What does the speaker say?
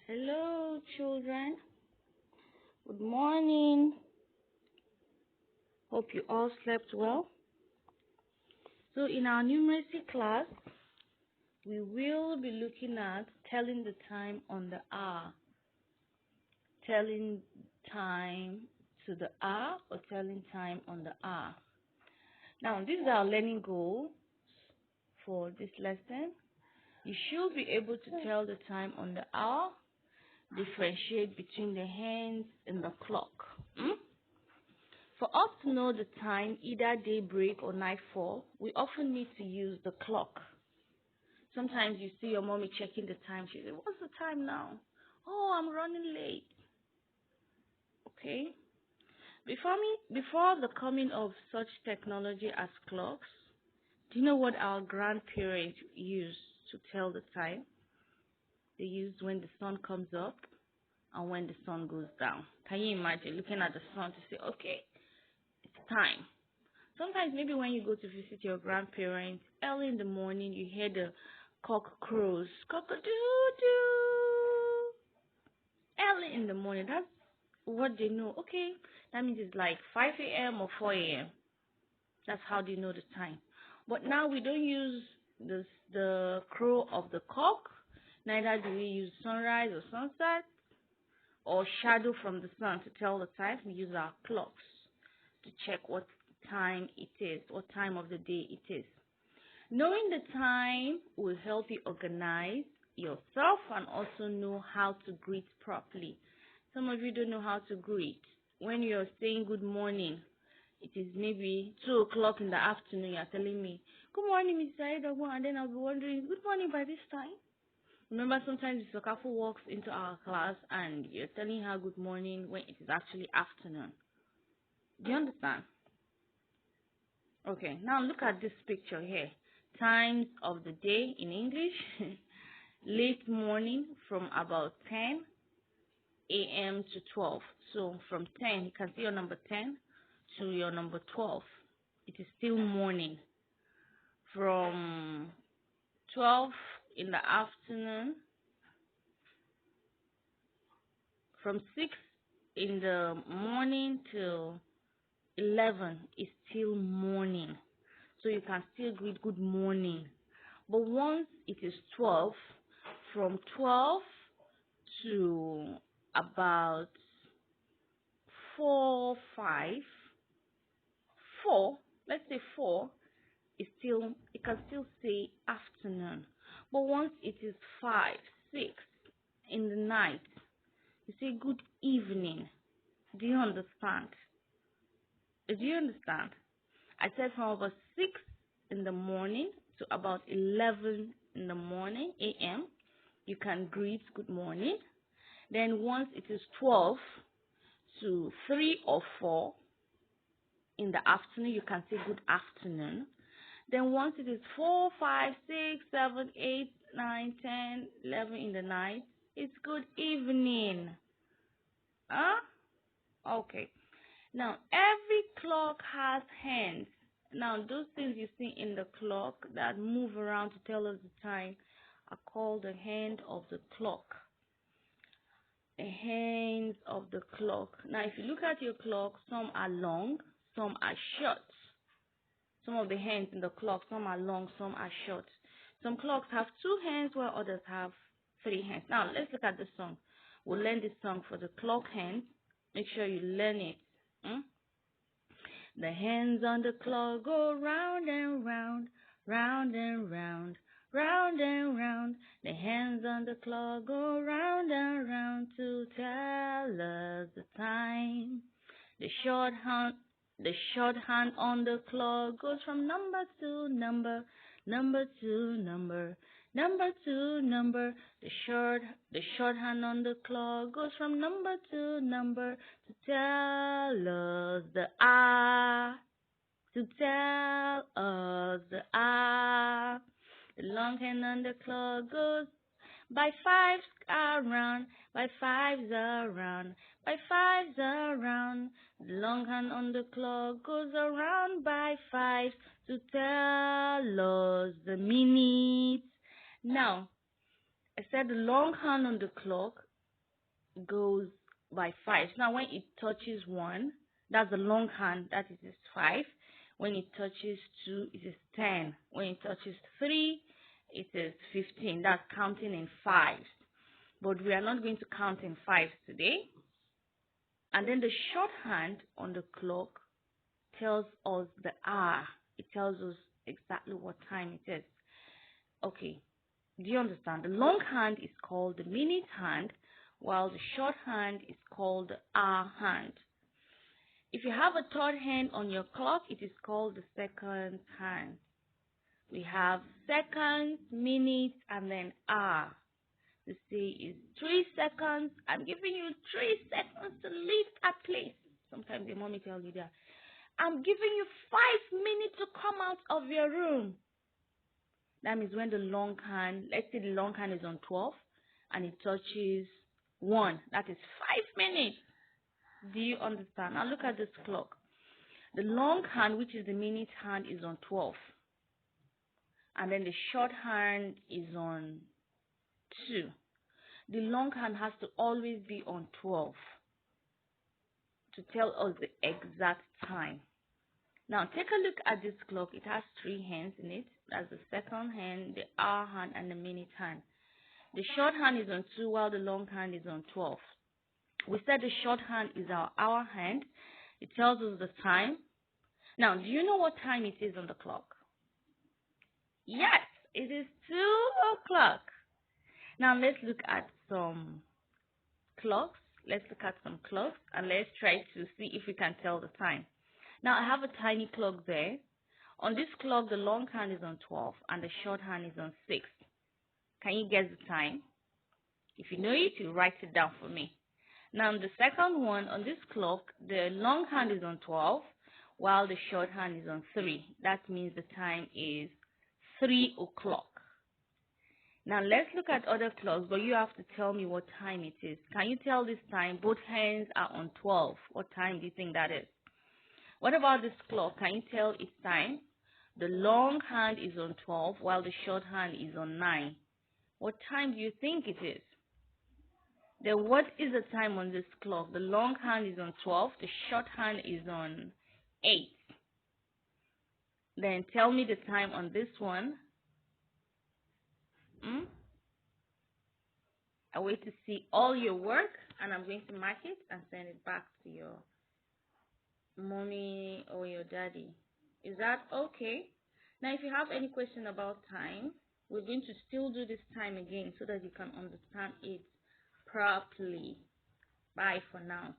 Hello, children. Good morning. Hope you all slept well. So, in our numeracy class, we will be looking at telling the time on the hour, telling time to the hour, or telling time on the hour. Now, this is our learning goal for this lesson. You should be able to tell the time on the hour, differentiate between the hands and the clock. For us to know the time, either daybreak or nightfall, we often need to use the clock. Sometimes you see your mommy checking the time. She says, "What's the time now? Oh, I'm running late." Okay? Before the coming of such technology as clocks, do you know what our grandparents used to tell the time? They used when the sun comes up and when the sun goes down. Can you imagine looking at the sun to say, okay, it's time? Sometimes maybe when you go to visit your grandparents, early in the morning, you hear the cock crows, cock-a-doo-doo. Early in the morning, that's what they know. Okay, that means it's like 5 a.m. or 4 a.m. That's how they know the time. But now we don't use the crow of the cock. Neither do we use sunrise or sunset or shadow from the sun to tell the time. We use our clocks to check what time it is, what time of the day it is. Knowing the time will help you organize yourself and also know how to greet properly. Some of you don't know how to greet. When you're saying good morning, it is maybe 2 o'clock in the afternoon, you're telling me, "Good morning, Mr. Edogo," and then I'll be wondering, "Good morning by this time?" Remember, sometimes Mr. Kafu walks into our class and you're telling her good morning when it is actually afternoon. Do you understand? Okay, now look at this picture here. Times of the day in English. Late morning from about 10 a.m. to 12. So from 10, you can see your number 10 to your number 12. It is still morning. From 12 in the afternoon, from 6 in the morning till 11 is still morning. So you can still greet good morning. But once it is 12, from 12 to about 4, 5, 4, let's say 4, is still, you can still say afternoon. But once it is 5, 6 in the night, you say good evening. Do you understand? Do you understand? I said from about 6 in the morning to about 11 in the morning, a.m., you can greet good morning. Then once it is 12 to 3 or 4 in the afternoon, you can say good afternoon. Then once it is 4, 5, 6, 7, 8, 9, 10, 11 in the night, it's good evening. Huh? Okay. Now, every clock has hands. Now, those things you see in the clock that move around to tell us the time are called the hand of the clock. The hands of the clock. Now, if you look at your clock, some are long, some are short. Some of the hands in the clock, some are long, some are short. Some clocks have 2 hands while others have 3 hands. Now, let's look at the song. We'll learn this song for the clock hands. Make sure you learn it. The hands on the clock go round and round, round and round, round and round. The hands on the clock go round and round to tell us the time. The short hand on the clock goes from number to number, number to number, number to number. The short hand on the clock goes from number to number to tell us the hour, to tell us the hour. The long hand on the clock goes by 5s around, by 5s around, by 5s around. The long hand on the clock goes around by 5 to tell us the minutes. Now, I said the long hand on the clock goes by 5. Now when it touches 1, that's the long hand, that is 5. When it touches 2, it is 10. When it touches 3, it is 15. That's counting in 5s. But we are not going to count in 5s today. And then the shorthand on the clock tells us the hour. It tells us exactly what time it is. Okay, do you understand? The long hand is called the minute hand, while the shorthand is called the hour hand. If you have a third hand on your clock, it is called the second hand. We have seconds, minutes, and then hour. To say is 3 seconds. I'm giving you 3 seconds to leave that place. Sometimes your mommy tells you that. I'm giving you 5 minutes to come out of your room. That means when the long hand, let's say the long hand is on 12 and it touches 1, that is 5 minutes. Do you understand? Now look at this clock. The long hand, which is the minute hand, is on 12. And then the short hand is on 2. The long hand has to always be on 12 to tell us the exact time. Now take a look at this clock. It has 3 hands in it. That's the second hand, the hour hand, and the minute hand. The short hand is on 2 while the long hand is on 12. We said the short hand is our hour hand. It tells us the time. Now, do you know what time it is on the clock? Yes, it is 2 o'clock. Now let's look at some clocks. Let's look at some clocks and let's try to see if we can tell the time. Now I have a tiny clock there. On this clock, the long hand is on 12 and the short hand is on 6. Can you guess the time? If you know it, you write it down for me. Now on the second one, on this clock, the long hand is on 12 while the short hand is on 3. That means the time is 3 o'clock. Now let's look at other clocks, but you have to tell me what time it is. Can you tell this time? Both hands are on 12. What time do you think that is? What about this clock? Can you tell its time? The long hand is on 12 while the short hand is on 9. What time do you think it is? Then what is the time on this clock? The long hand is on 12. The short hand is on 8. Then tell me the time on this one. I wait to see all your work and I'm going to mark it and send it back to your mommy or your daddy. Is that okay? Now if you have any question about time, we're going to still do this time again so that you can understand it properly. Bye for now.